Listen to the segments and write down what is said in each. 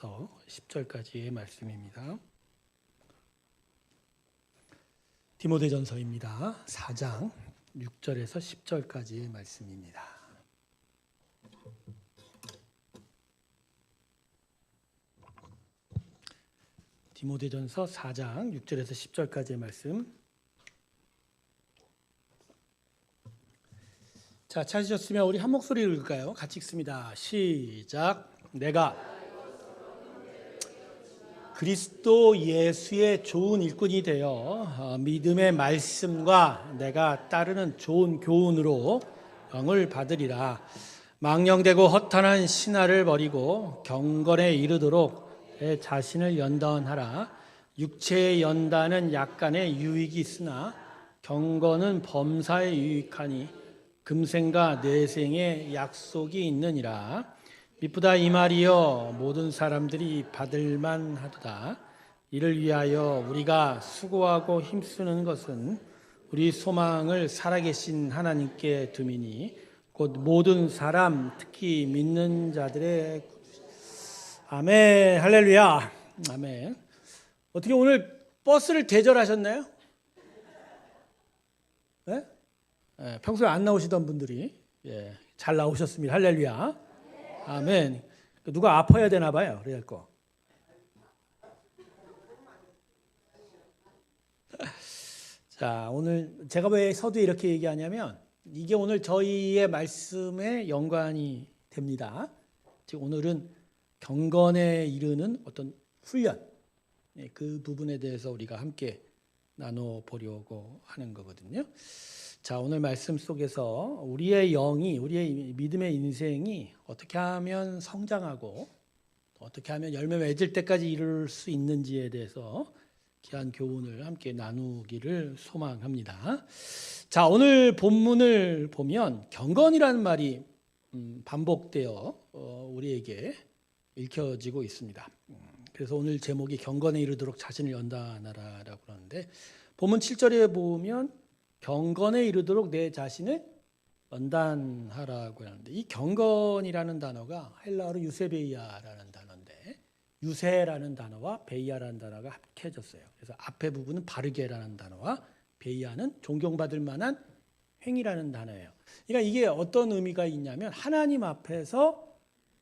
10절까지의 말씀입니다. 디모데전서입니다. 4장 6절에서 10절까지의 말씀입니다. 디모데전서 4장 6절에서 10절까지의 말씀. 자, 찾으셨으면 우리 한 목소리로 읽을까요? 같이 읽습니다. 시작. 내가 그리스도 예수의 좋은 일꾼이 되어 믿음의 말씀과 내가 따르는 좋은 교훈으로 영을 받으리라. 망령되고 허탄한 신화를 버리고 경건에 이르도록 내 자신을 연단하라. 육체의 연단은 약간의 유익이 있으나 경건은 범사에 유익하니 금생과 내생의 약속이 있느니라. 미쁘다 이 말이여 모든 사람들이 받을만 하도다. 이를 위하여 우리가 수고하고 힘쓰는 것은 우리 소망을 살아계신 하나님께 둠이니 곧 모든 사람 특히 믿는 자들의 아멘. 할렐루야. 아멘. 어떻게 오늘 버스를 대절하셨나요? 네? 네, 평소에 안 나오시던 분들이 잘 나오셨습니다. 할렐루야. 아멘. 누가 아파야 되나 봐요. 그래야 할 거. 자, 오늘 제가 왜 서두에 이렇게 얘기하냐면 이게 오늘 저희의 말씀에 연관이 됩니다. 즉 오늘은 경건에 이르는 어떤 훈련, 그 부분에 대해서 우리가 함께 나눠보려고 하는 거거든요. 자, 오늘 말씀 속에서 우리의 영이, 우리의 믿음의 인생이 어떻게 하면 성장하고 어떻게 하면 열매 맺을 때까지 이룰 수 있는지에 대해서 귀한 교훈을 함께 나누기를 소망합니다. 자, 오늘 본문을 보면 경건이라는 말이 반복되어 우리에게 읽혀지고 있습니다. 그래서 오늘 제목이 경건에 이르도록 자신을 연단하라라고 그러는데 본문 7절에 보면 경건에 이르도록 내 자신을 연단하라고 하는데 이 경건이라는 단어가 헬라어로 유세베이아라는 단어인데 유세라는 단어와 베이아라는 단어가 합해졌어요. 그래서 앞에 부분은 바르게라는 단어와 베이아는 존경받을 만한 행위라는 단어예요. 그러니까 이게 어떤 의미가 있냐면 하나님 앞에서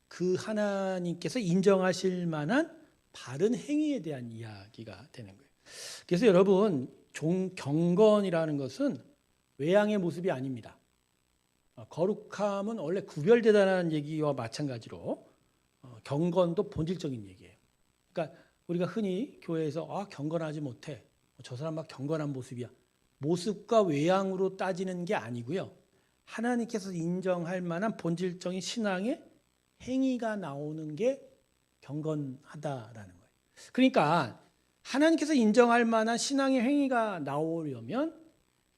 그 하나님께서 인정하실 만한 바른 행위에 대한 이야기가 되는 거예요. 그래서 여러분 경건이라는 것은 외양의 모습이 아닙니다. 거룩함은 원래 구별되다는 얘기와 마찬가지로 경건도 본질적인 얘기예요. 그러니까 우리가 흔히 교회에서 경건하지 못해. 저 사람 막 경건한 모습이야. 모습과 외양으로 따지는 게 아니고요. 하나님께서 인정할 만한 본질적인 신앙의 행위가 나오는 게 경건하다라는 거예요. 그러니까 하나님께서 인정할 만한 신앙의 행위가 나오려면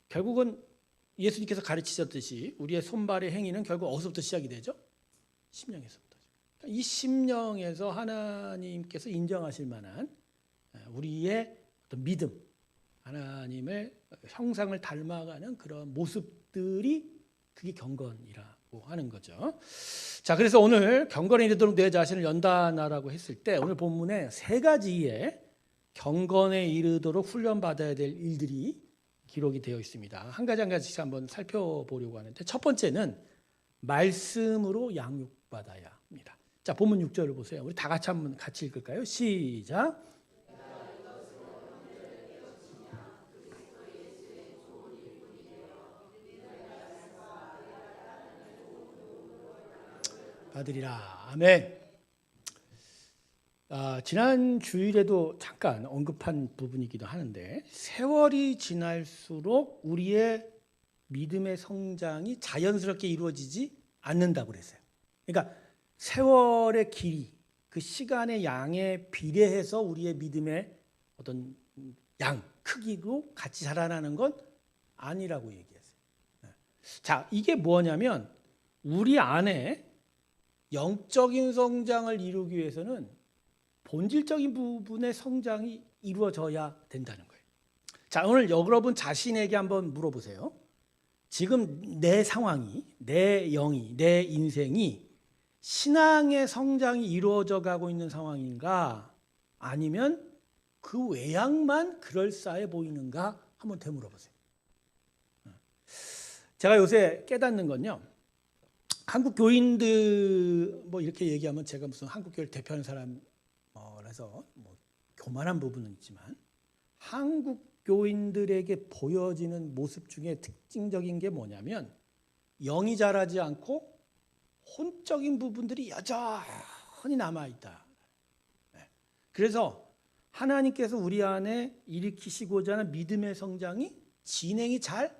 결국은 예수님께서 가르치셨듯이 우리의 손발의 행위는 결국 어디서부터 시작이 되죠? 심령에서부터. 이 심령에서 하나님께서 인정하실 만한 우리의 어떤 믿음, 하나님의 형상을 닮아가는 그런 모습들이 그게 경건이라고 하는 거죠. 자, 그래서 오늘 경건에 이르도록 내 자신을 연단하라고 했을 때 오늘 본문에 세 가지의 경건에 이르도록 훈련받아야 될 일들이 기록이 되어 있습니다. 한 가지 한 가지씩 한번 살펴보려고 하는데 첫 번째는 말씀으로 양육받아야 합니다. 자, 본문 6절을 보세요. 우리 다 같이 한번 같이 읽을까요? 시작. 받으리라. 아멘. 지난 주일에도 잠깐 언급한 부분이기도 하는데 세월이 지날수록 우리의 믿음의 성장이 자연스럽게 이루어지지 않는다고 그랬어요. 그러니까 세월의 길이, 그 시간의 양에 비례해서 우리의 믿음의 어떤 양, 크기로 같이 자라나는 건 아니라고 얘기했어요. 자, 이게 뭐냐면 우리 안에 영적인 성장을 이루기 위해서는 본질적인 부분의 성장이 이루어져야 된다는 거예요. 자, 오늘 여러분 자신에게 한번 물어보세요. 지금 내 상황이, 내 영이, 내 인생이 신앙의 성장이 이루어져 가고 있는 상황인가 아니면 그 외양만 그럴싸해 보이는가 한번 되물어 보세요. 제가 요새 깨닫는 건요. 한국 교인들 뭐 이렇게 얘기하면 제가 무슨 한국 교회를 대표하는 사람이라서 뭐 교만한 부분은 있지만 한국 교인들에게 보여지는 모습 중에 특징적인 게 뭐냐면 영이 자라지 않고 혼적인 부분들이 여전히 남아있다. 그래서 하나님께서 우리 안에 일으키시고자 하는 믿음의 성장이 진행이 잘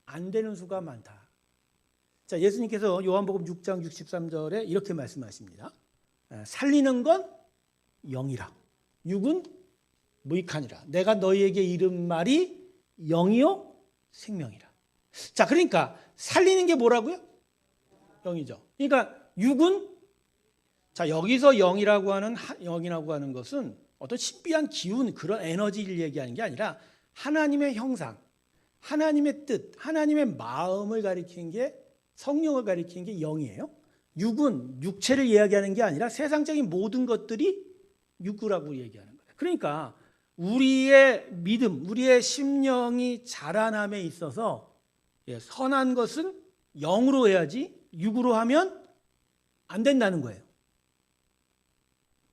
안 되는 수가 많다. 자, 예수님께서 요한복음 6장 63절에 이렇게 말씀하십니다. 살리는 건 영이라 육은 무익하니라. 내가 너희에게 이른 말이 영이요 생명이라. 자, 그러니까 살리는 게 뭐라고요? 영이죠. 그러니까 육은 자, 여기서 영이라고 하는 것은 어떤 신비한 기운 그런 에너지를 얘기하는 게 아니라 하나님의 형상, 하나님의 뜻, 하나님의 마음을 가리키는 게 성령을 가리키는 게 영이에요. 육은 육체를 이야기하는 게 아니라 세상적인 모든 것들이 육구라고 얘기하는 거예요. 그러니까 우리의 믿음, 우리의 심령이 자라남에 있어서 선한 것은 영으로 해야지 육으로 하면 안 된다는 거예요.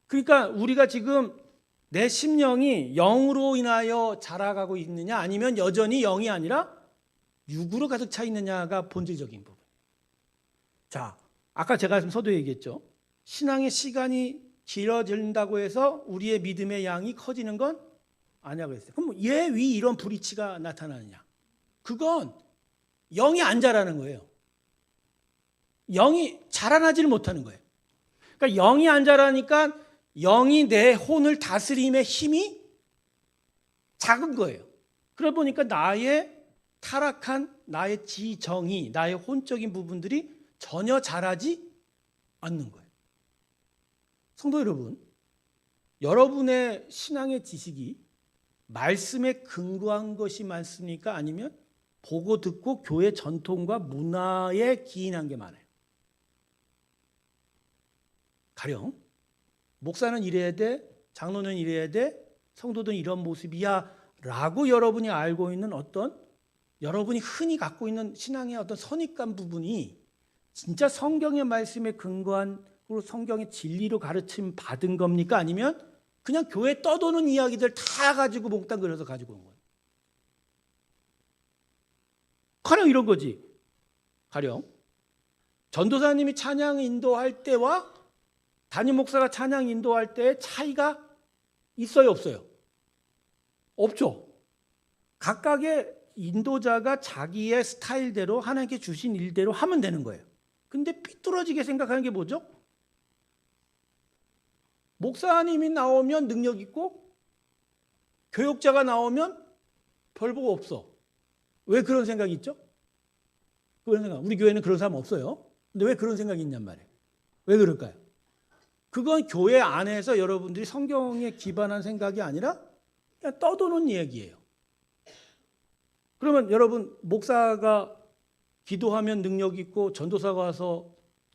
그러니까 우리가 지금 내 심령이 영으로 인하여 자라가고 있느냐 아니면 여전히 영이 아니라 육으로 가득 차 있느냐가 본질적인 부분. 자, 아까 제가 서두에 얘기했죠. 신앙의 시간이 길어진다고 해서 우리의 믿음의 양이 커지는 건 아니라고 했어요. 그럼 왜 이런 불이치가 나타나느냐? 그건 영이 안 자라는 거예요. 영이 자라나지를 못하는 거예요. 그러니까 영이 안 자라니까 영이 내 혼을 다스림의 힘이 작은 거예요. 그러다 보니까 나의 타락한 나의 지정이, 나의 혼적인 부분들이 전혀 자라지 않는 거예요. 성도 여러분, 여러분의 신앙의 지식이 말씀에 근거한 것이 많습니까? 아니면 보고 듣고 교회 전통과 문화에 기인한 게 많아요? 가령 목사는 이래야 돼, 장로는 이래야 돼, 성도들은 이런 모습이야 라고 여러분이 알고 있는 어떤 여러분이 흔히 갖고 있는 신앙의 어떤 선입관 부분이 진짜 성경의 말씀에 근거한 성경의 진리로 가르침 받은 겁니까? 아니면 그냥 교회 떠도는 이야기들 다 가지고 몽땅 그려서 가지고 온 거예요? 가령 이런 거지. 가령 전도사님이 찬양 인도할 때와 담임 목사가 찬양 인도할 때의 차이가 있어요, 없어요? 없죠. 각각의 인도자가 자기의 스타일대로 하나님께 주신 일대로 하면 되는 거예요. 근데 삐뚤어지게 생각하는 게 뭐죠? 목사님이 나오면 능력 있고 교육자가 나오면 별 복 없어. 왜 그런 생각이 있죠? 그런 생각. 우리 교회는 그런 사람 없어요. 근데 왜 그런 생각이 있냔 말이에요. 왜 그럴까요? 그건 교회 안에서 여러분들이 성경에 기반한 생각이 아니라 그냥 떠도는 얘기예요. 그러면 여러분 목사가 기도하면 능력 있고 전도사가 와서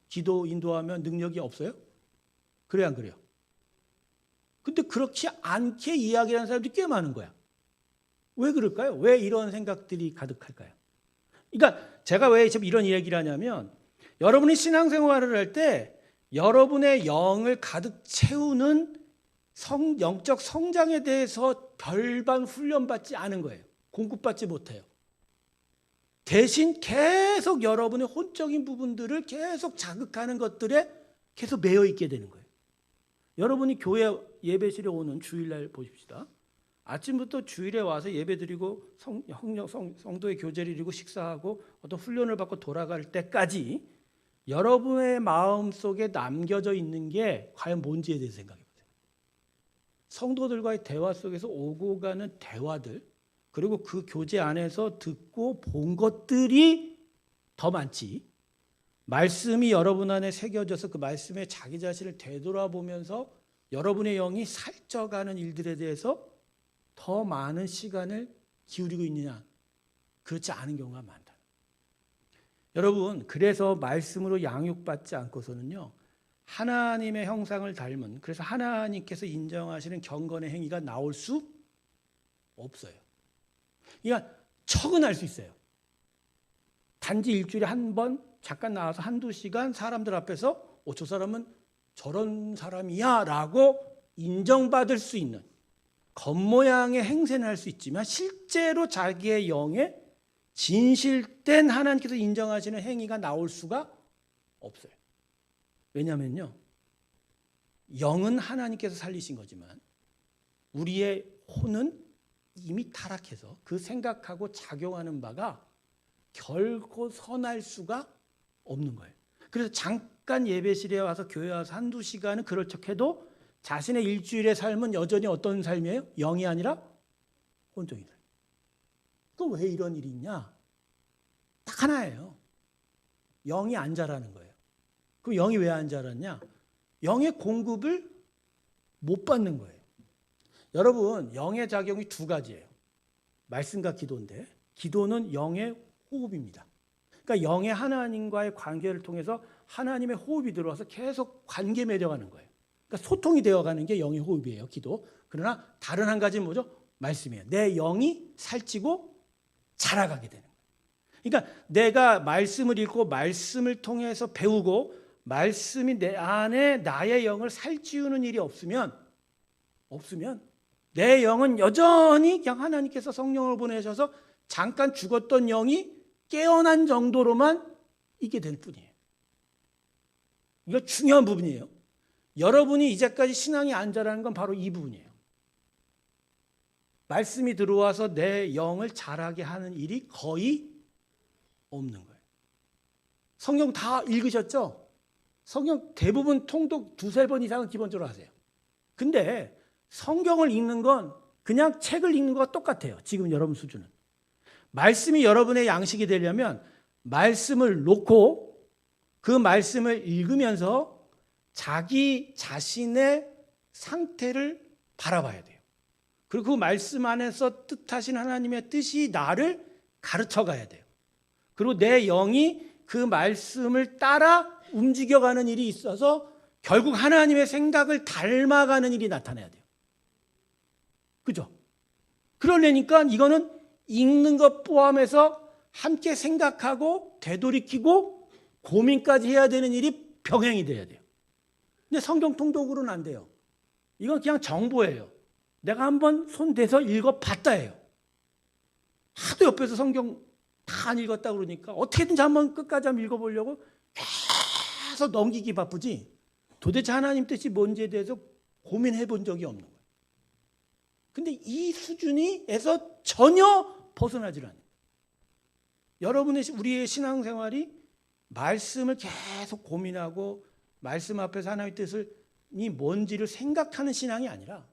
기도 인도하면 능력이 없어요? 그래요, 안 그래요? 근데 그렇지 않게 이야기하는 사람들이 꽤 많은 거야. 왜 그럴까요? 왜 이런 생각들이 가득할까요? 그러니까 제가 왜 이런 이야기를 하냐면 여러분이 신앙생활을 할 때 여러분의 영을 가득 채우는 영적 성장에 대해서 별반 훈련받지 않은 거예요. 공급받지 못해요. 대신 계속 여러분의 혼적인 부분들을 계속 자극하는 것들에 계속 매여 있게 되는 거예요. 여러분이 교회 예배실에 오는 주일날 보십시다. 아침부터 주일에 와서 예배드리고 성도의 교제를 이루고 식사하고 어떤 훈련을 받고 돌아갈 때까지 여러분의 마음속에 남겨져 있는 게 과연 뭔지에 대해서 생각해 보세요. 성도들과의 대화 속에서 오고 가는 대화들, 그리고 그 교제 안에서 듣고 본 것들이 더 많지, 말씀이 여러분 안에 새겨져서 그 말씀에 자기 자신을 되돌아보면서 여러분의 영이 살쪄가는 일들에 대해서 더 많은 시간을 기울이고 있느냐? 그렇지 않은 경우가 많다. 여러분, 그래서 말씀으로 양육받지 않고서는요, 하나님의 형상을 닮은, 그래서 하나님께서 인정하시는 경건의 행위가 나올 수 없어요. 그러니까 척은 할 수 있어요. 단지 일주일에 한 번 잠깐 나와서 한두 시간 사람들 앞에서 저 사람은 저런 사람이야 라고 인정받을 수 있는 겉모양의 행세는 할 수 있지만 실제로 자기의 영에 진실된 하나님께서 인정하시는 행위가 나올 수가 없어요. 왜냐하면요, 영은 하나님께서 살리신 거지만 우리의 혼은 이미 타락해서 그 생각하고 작용하는 바가 결코 선할 수가 없는 거예요. 그래서 잠깐 예배실에 와서 교회 와서 한두 시간은 그럴 척해도 자신의 일주일의 삶은 여전히 어떤 삶이에요? 영이 아니라 혼적인 삶. 그럼 왜 이런 일이 있냐? 딱 하나예요. 영이 안 자라는 거예요. 그럼 영이 왜 안 자랐냐? 영의 공급을 못 받는 거예요. 여러분, 영의 작용이 두 가지예요. 말씀과 기도인데, 기도는 영의 호흡입니다. 그러니까 영의 하나님과의 관계를 통해서 하나님의 호흡이 들어와서 계속 관계 맺어가는 거예요. 그러니까 소통이 되어가는 게 영의 호흡이에요, 기도. 그러나 다른 한 가지는 뭐죠? 말씀이에요. 내 영이 살찌고 자라가게 되는 거예요. 그러니까 내가 말씀을 읽고 말씀을 통해서 배우고 말씀이 내 안에 나의 영을 살찌우는 일이 없으면 내 영은 여전히 그냥 하나님께서 성령을 보내셔서 잠깐 죽었던 영이 깨어난 정도로만 있게 될 뿐이에요. 이거 중요한 부분이에요. 여러분이 이제까지 신앙이 안 자라는 건 바로 이 부분이에요. 말씀이 들어와서 내 영을 자라게 하는 일이 거의 없는 거예요. 성경 다 읽으셨죠? 성경 대부분 통독 두세 번 이상은 기본적으로 하세요. 근데 성경을 읽는 건 그냥 책을 읽는 것과 똑같아요. 지금 여러분 수준은. 말씀이 여러분의 양식이 되려면 말씀을 놓고 그 말씀을 읽으면서 자기 자신의 상태를 바라봐야 돼요. 그리고 그 말씀 안에서 뜻하신 하나님의 뜻이 나를 가르쳐 가야 돼요. 그리고 내 영이 그 말씀을 따라 움직여가는 일이 있어서 결국 하나님의 생각을 닮아가는 일이 나타나야 돼요. 그죠? 그러려니까 이거는 읽는 것 포함해서 함께 생각하고 되돌이키고 고민까지 해야 되는 일이 병행이 돼야 돼요. 근데 성경 통독으로는 안 돼요. 이건 그냥 정보예요. 내가 한번 손 대서 읽어봤다예요. 하도 옆에서 성경 다 안 읽었다 그러니까 어떻게든지 한번 끝까지 한번 읽어보려고 계속 넘기기 바쁘지 도대체 하나님 뜻이 뭔지에 대해서 고민해 본 적이 없는 거예요. 근데 이 수준에서 전혀 벗어나질 않아요. 우리의 신앙생활이 말씀을 계속 고민하고 말씀 앞에서 하나님의 뜻이 뭔지를 생각하는 신앙이 아니라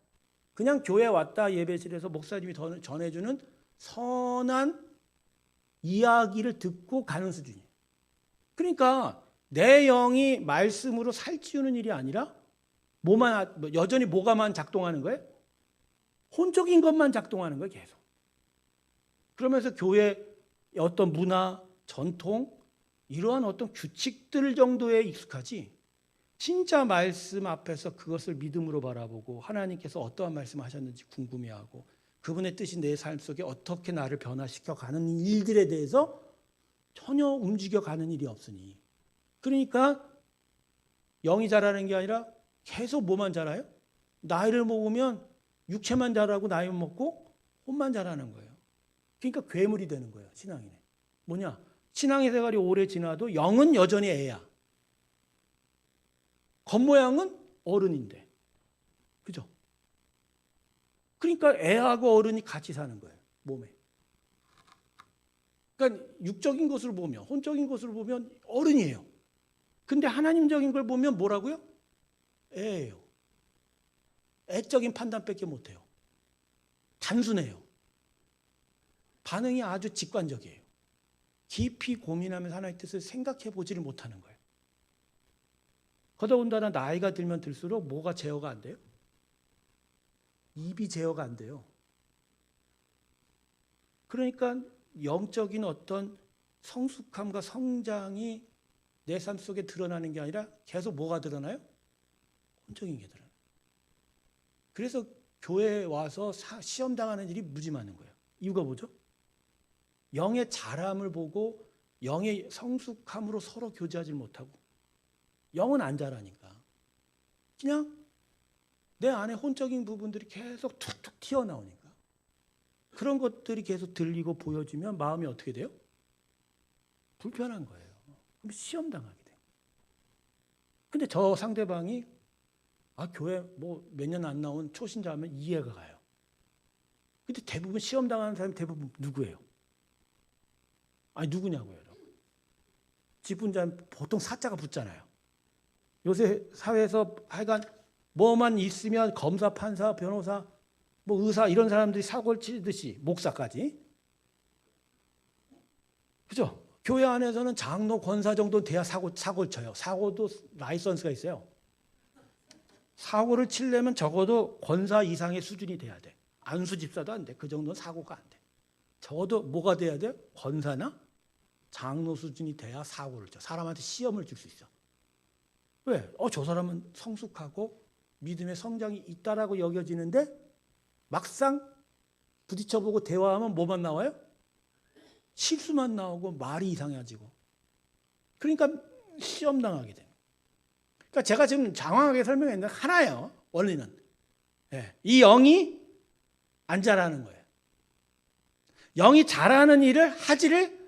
그냥 교회 왔다 예배실에서 목사님이 전해주는 선한 이야기를 듣고 가는 수준이에요. 그러니까 내 영이 말씀으로 살찌우는 일이 아니라 여전히 뭐가만 작동하는 거예요? 혼적인 것만 작동하는 거예요, 계속. 그러면서 교회의 어떤 문화, 전통, 이러한 어떤 규칙들 정도에 익숙하지 진짜 말씀 앞에서 그것을 믿음으로 바라보고 하나님께서 어떠한 말씀을 하셨는지 궁금해하고 그분의 뜻이 내 삶 속에 어떻게 나를 변화시켜 가는 일들에 대해서 전혀 움직여가는 일이 없으니 그러니까 영이 자라는 게 아니라 계속 뭐만 자라요? 나이를 먹으면 육체만 자라고 나이 먹고 혼만 자라는 거예요. 그러니까 괴물이 되는 거예요. 신앙인의. 뭐냐? 신앙의 생활이 오래 지나도 영은 여전히 애야. 겉모양은 어른인데. 그죠? 그러니까 애하고 어른이 같이 사는 거예요. 몸에. 그러니까 육적인 것으로 보면 혼적인 것으로 보면 어른이에요. 근데 하나님적인 걸 보면 뭐라고요? 애예요. 애적인 판단밖에 못해요. 단순해요. 반응이 아주 직관적이에요. 깊이 고민하면서 하나님의 뜻을 생각해 보지를 못하는 거예요. 더더군다나 나이가 들면 들수록 뭐가 제어가 안 돼요? 입이 제어가 안 돼요. 그러니까 영적인 어떤 성숙함과 성장이 내 삶 속에 드러나는 게 아니라 계속 뭐가 드러나요? 혼적인 게 드러나요. 그래서 교회에 와서 시험 당하는 일이 무지 많은 거예요. 이유가 뭐죠? 영의 자람을 보고 영의 성숙함으로 서로 교제하지 못하고 영은 안 자라니까 그냥 내 안에 혼적인 부분들이 계속 툭툭 튀어나오니까 그런 것들이 계속 들리고 보여지면 마음이 어떻게 돼요? 불편한 거예요. 그럼 시험 당하게 돼요. 근데 저 상대방이 교회 뭐 몇 년 안 나온 초신자면 이해가 가요. 근데 대부분 시험 당하는 사람이 대부분 누구예요? 누구냐고요, 여러분. 지분자는 보통 사자가 붙잖아요. 요새 사회에서 하여간 뭐만 있으면 검사, 판사, 변호사, 뭐 의사 이런 사람들이 사고를 치듯이 목사까지. 그죠? 교회 안에서는 장로, 권사 정도 돼야 사고를 쳐요. 사고도 라이선스가 있어요. 사고를 치려면 적어도 권사 이상의 수준이 돼야 돼. 안수 집사도 안 돼. 그 정도는 사고가 안 돼. 적어도 뭐가 돼야 돼? 권사나 장로 수준이 돼야 사고를 쳐. 사람한테 시험을 줄 수 있어. 왜? 저 사람은 성숙하고 믿음의 성장이 있다라고 여겨지는데 막상 부딪혀보고 대화하면 뭐만 나와요? 실수만 나오고 말이 이상해지고. 그러니까 시험당하게 돼요. 그러니까 제가 지금 장황하게 설명했는데 하나예요. 원리는. 이 영이 안 자라는 거예요. 영이 잘하는 일을 하지를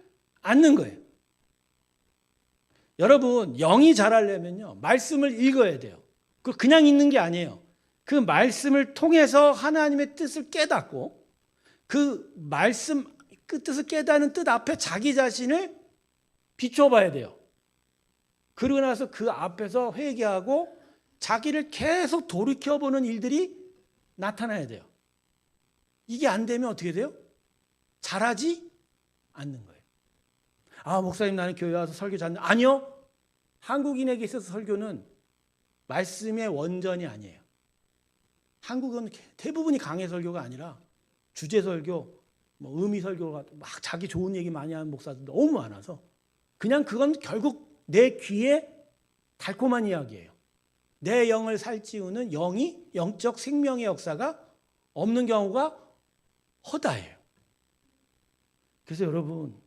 않는 거예요. 여러분, 영이 자라려면요, 말씀을 읽어야 돼요. 그냥 읽는 게 아니에요. 그 말씀을 통해서 하나님의 뜻을 깨닫고 그 말씀, 그 뜻을 깨닫는 뜻 앞에 자기 자신을 비춰봐야 돼요. 그러고 나서 그 앞에서 회개하고 자기를 계속 돌이켜보는 일들이 나타나야 돼요. 이게 안 되면 어떻게 돼요? 잘하지 않는 거예요. 목사님 나는 교회 와서 설교 잘하는 아니요. 한국인에게 있어서 설교는 말씀의 원전이 아니에요. 한국은 대부분이 강해 설교가 아니라 주제 설교, 의미 설교가 막 자기 좋은 얘기 많이 하는 목사들 너무 많아서 그냥 그건 결국 내 귀에 달콤한 이야기예요. 내 영을 살찌우는 영적 생명의 역사가 없는 경우가 허다해요. 그래서 여러분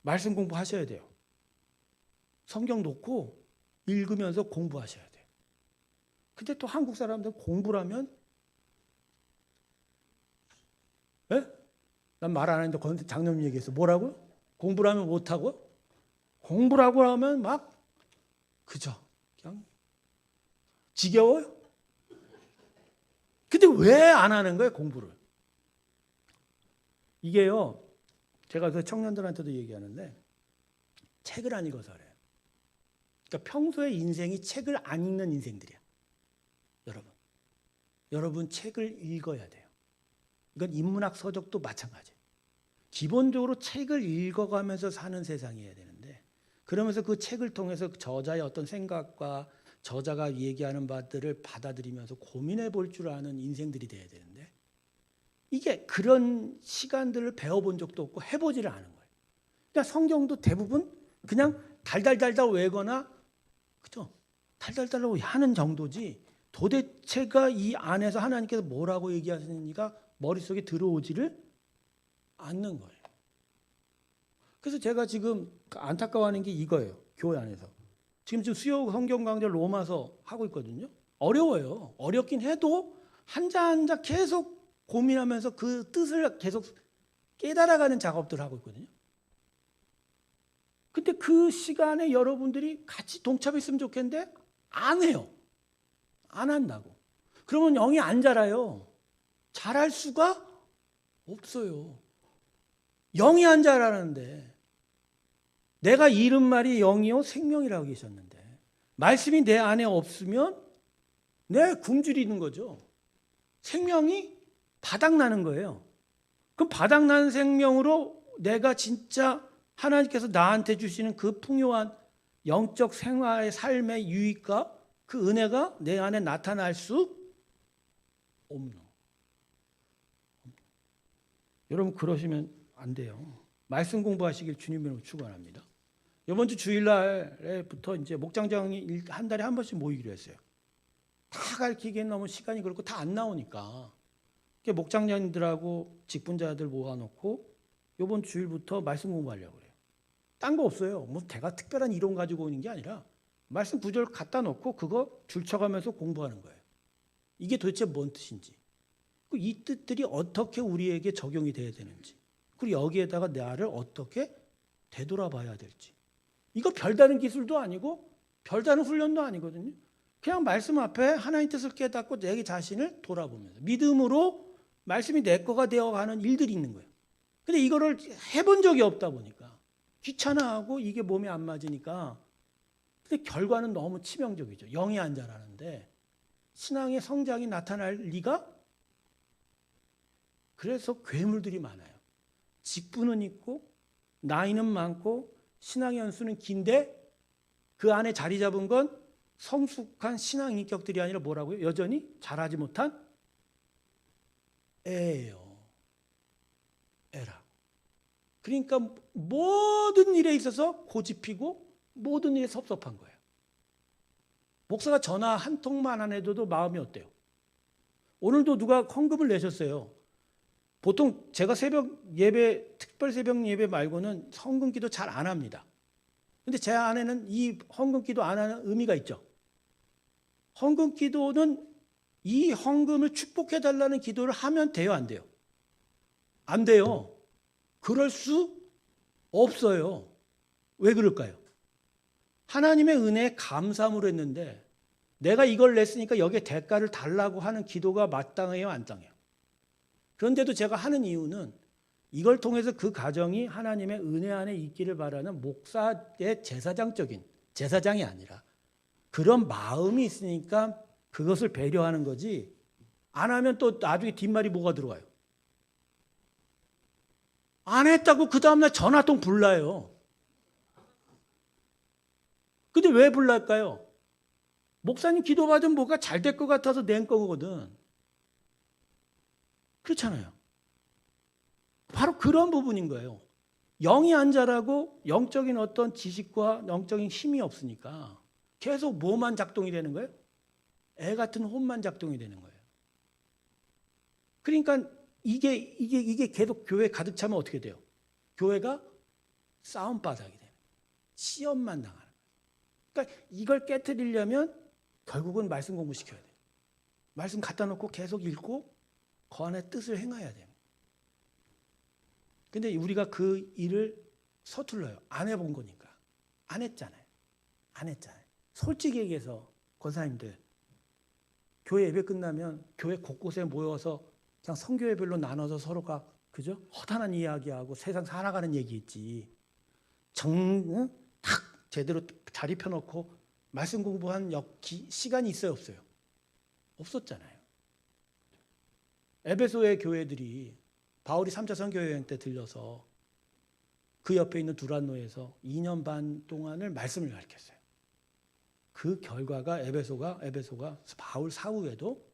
말씀 공부하셔야 돼요. 성경 놓고 읽으면서 공부하셔야 돼요. 근데 또 한국 사람들 공부라면 난 말 안 하는데 장로님 얘기했어. 뭐라고요? 공부라면 못하고요? 공부라고 하면 막 그죠? 그냥 지겨워요? 근데 왜 안 하는 거예요, 공부를? 이게요, 제가 그 청년들한테도 얘기하는데 책을 안 읽어서 그래요. 그러니까 평소에 인생이 책을 안 읽는 인생들이야. 여러분 책을 읽어야 돼요. 이건 인문학 서적도 마찬가지예요. 기본적으로 책을 읽어가면서 사는 세상이어야 되는데 그러면서 그 책을 통해서 저자의 어떤 생각과 저자가 얘기하는 바들을 받아들이면서 고민해 볼 줄 아는 인생들이 돼야 되는데 이게 그런 시간들을 배워본 적도 없고 해보지를 않은 거예요. 그러니까 성경도 대부분 그냥 달달달달 외거나 그죠? 달달달달 하는 정도지 도대체가 이 안에서 하나님께서 뭐라고 얘기하시는지가 머릿속에 들어오지를 않는 거예요. 그래서 제가 지금 안타까워하는 게 이거예요. 교회 안에서. 지금 수요 성경 강좌 로마서 하고 있거든요. 어려워요. 어렵긴 해도 한자 한자 계속 고민하면서 그 뜻을 계속 깨달아가는 작업들을 하고 있거든요. 근데 그 시간에 여러분들이 같이 동참했으면 좋겠는데 안 해요. 안 한다고. 그러면 영이 안 자라요. 자랄 수가 없어요. 영이 안 자라는데 내가 잃은 말이 영이요 생명이라고 계셨는데 말씀이 내 안에 없으면 내 굶주리는 거죠. 생명이 바닥나는 거예요. 그럼 바닥나는 생명으로 내가 진짜 하나님께서 나한테 주시는 그 풍요한 영적 생활의 삶의 유익과 그 은혜가 내 안에 나타날 수 없는. 여러분 그러시면 안 돼요. 말씀 공부하시길 주님으로 축원합니다. 이번 주 주일날부터 이제 목장장이 한 달에 한 번씩 모이기로 했어요. 다 가르치기엔 너무 시간이 그렇고 다 안 나오니까 목장장님들하고 직분자들 모아놓고 이번 주일부터 말씀 공부하려고 그래요. 딴 거 없어요. 뭐 제가 특별한 이론 가지고 오는 게 아니라 말씀 구절 갖다 놓고 그거 줄쳐가면서 공부하는 거예요. 이게 도대체 뭔 뜻인지, 이 뜻들이 어떻게 우리에게 적용이 돼야 되는지, 그리고 여기에다가 나를 어떻게 되돌아봐야 될지. 이거 별다른 기술도 아니고 별다른 훈련도 아니거든요. 그냥 말씀 앞에 하나님 뜻을 깨닫고 내 자신을 돌아보면서 믿음으로 말씀이 내 거가 되어가는 일들이 있는 거예요. 근데 이거를 해본 적이 없다 보니까 귀찮아하고 이게 몸에 안 맞으니까, 근데 결과는 너무 치명적이죠. 영이 안 자라는데 신앙의 성장이 나타날 리가. 그래서 괴물들이 많아요. 직분은 있고 나이는 많고 신앙의 연수는 긴데 그 안에 자리 잡은 건 성숙한 신앙 인격들이 아니라 뭐라고요? 여전히 자라지 못한 애예요. 애라. 그러니까 모든 일에 있어서 고집피고 모든 일에 섭섭한 거예요. 목사가 전화 한 통만 안 해도 마음이 어때요? 오늘도 누가 헌금을 내셨어요. 보통 제가 새벽 예배, 특별 새벽 예배 말고는 헌금 기도 잘 안 합니다. 근데 제 안에는 이 헌금 기도 안 하는 의미가 있죠. 헌금 기도는 이 헌금을 축복해 달라는 기도를 하면 돼요, 안 돼요? 안 돼요. 그럴 수 없어요. 왜 그럴까요? 하나님의 은혜에 감사함으로 했는데 내가 이걸 냈으니까 여기에 대가를 달라고 하는 기도가 마땅해요, 안 땅해요? 그런데도 제가 하는 이유는 이걸 통해서 그 가정이 하나님의 은혜 안에 있기를 바라는 목사의 제사장이 아니라 그런 마음이 있으니까 그것을 배려하는 거지, 안 하면 또 나중에 뒷말이 뭐가 들어와요? 안 했다고 그 다음날 전화 한 통 불러요. 근데 왜 불랄까요? 목사님 기도받으면 뭐가 잘 될 것 같아서 낸 거거든. 그렇잖아요. 바로 그런 부분인 거예요. 영이 안 자라고 영적인 어떤 지식과 영적인 힘이 없으니까 계속 뭐만 작동이 되는 거예요? 애 같은 혼만 작동이 되는 거예요. 그러니까 이게 계속 교회에 가득 차면 어떻게 돼요? 교회가 싸움바닥이 돼요. 시험만 당하는 거예요. 그러니까 이걸 깨트리려면 결국은 말씀 공부시켜야 돼요. 말씀 갖다 놓고 계속 읽고 그 안에 뜻을 행해야 돼요. 근데 우리가 그 일을 서툴러요. 안 해본 거니까. 안 했잖아요. 솔직히 얘기해서 권사님들, 교회 예배 끝나면 교회 곳곳에 모여서 그냥 선교회별로 나눠서 서로가 그죠? 허탄한 이야기하고 세상 살아가는 얘기 있지. 탁 제대로 자리 펴놓고 말씀 공부한 시간이 있어요, 없어요? 없었잖아요. 에베소의 교회들이 바울이 3차 선교여행 때 들려서 그 옆에 있는 두란노에서 2년 반 동안을 말씀을 가르쳤어요. 그 결과가 에베소가 바울 사후에도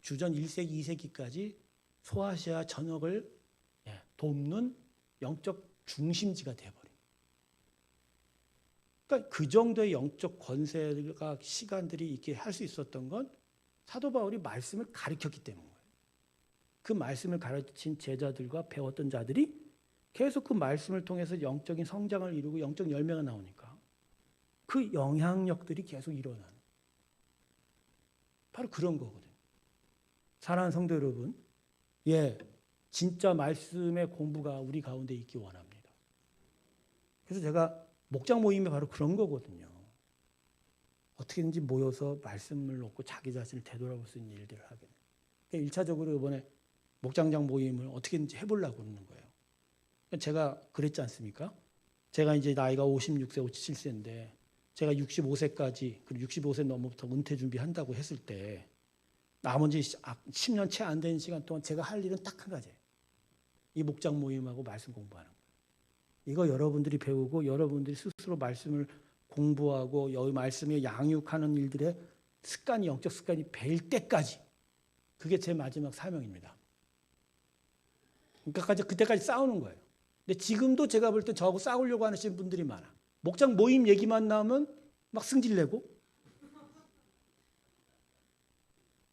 주전 1세기, 2세기까지 소아시아 전역을 돕는 영적 중심지가 되어버린. 그러니까 그 정도의 영적 권세가 시간들이 있게 할 수 있었던 건 사도 바울이 말씀을 가르쳤기 때문인 거예요. 그 말씀을 가르친 제자들과 배웠던 자들이 계속 그 말씀을 통해서 영적인 성장을 이루고 영적 열매가 나오니까 그 영향력들이 계속 일어나는, 바로 그런 거거든요. 사랑하는 성도 여러분, 진짜 말씀의 공부가 우리 가운데 있기 원합니다. 그래서 제가 목장 모임이 바로 그런 거거든요. 어떻게든지 모여서 말씀을 놓고 자기 자신을 되돌아볼 수 있는 일들을 하게 돼요. 그러니까 1차적으로 이번에 목장장 모임을 어떻게든지 해보려고 그러는 거예요. 제가 그랬지 않습니까? 제가 이제 나이가 56세, 57세인데 제가 65세까지, 그리고 65세 넘어부터 은퇴 준비한다고 했을 때 나머지 10년 채 안 되는 시간 동안 제가 할 일은 딱 한 가지예요. 이 목장 모임하고 말씀 공부하는 거예요. 이거 여러분들이 배우고 여러분들이 스스로 말씀을 공부하고 여기 말씀에 양육하는 일들의 습관이, 영적 습관이 배일 때까지, 그게 제 마지막 사명입니다. 그때까지 싸우는 거예요. 근데 지금도 제가 볼 때 저하고 싸우려고 하시는 분들이 많아. 목장 모임 얘기만 나오면 막 승질내고.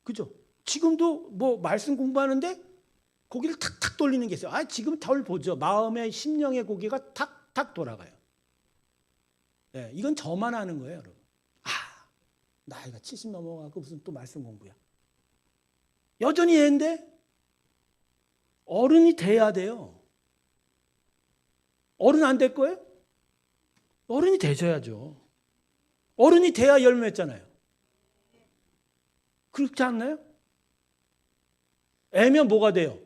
그죠? 지금도 뭐 말씀 공부하는데 고개를 탁탁 돌리는 게 있어요. 지금 덜 보죠. 마음의 심령의 고개가 탁탁 돌아가요. 네, 이건 저만 하는 거예요, 여러분. 나이가 70 넘어가고 무슨 또 말씀 공부야. 여전히 애인데 어른이 돼야 돼요. 어른 안 될 거예요? 어른이 되셔야죠. 어른이 돼야 열매 맺잖아요. 그렇지 않나요? 애면 뭐가 돼요?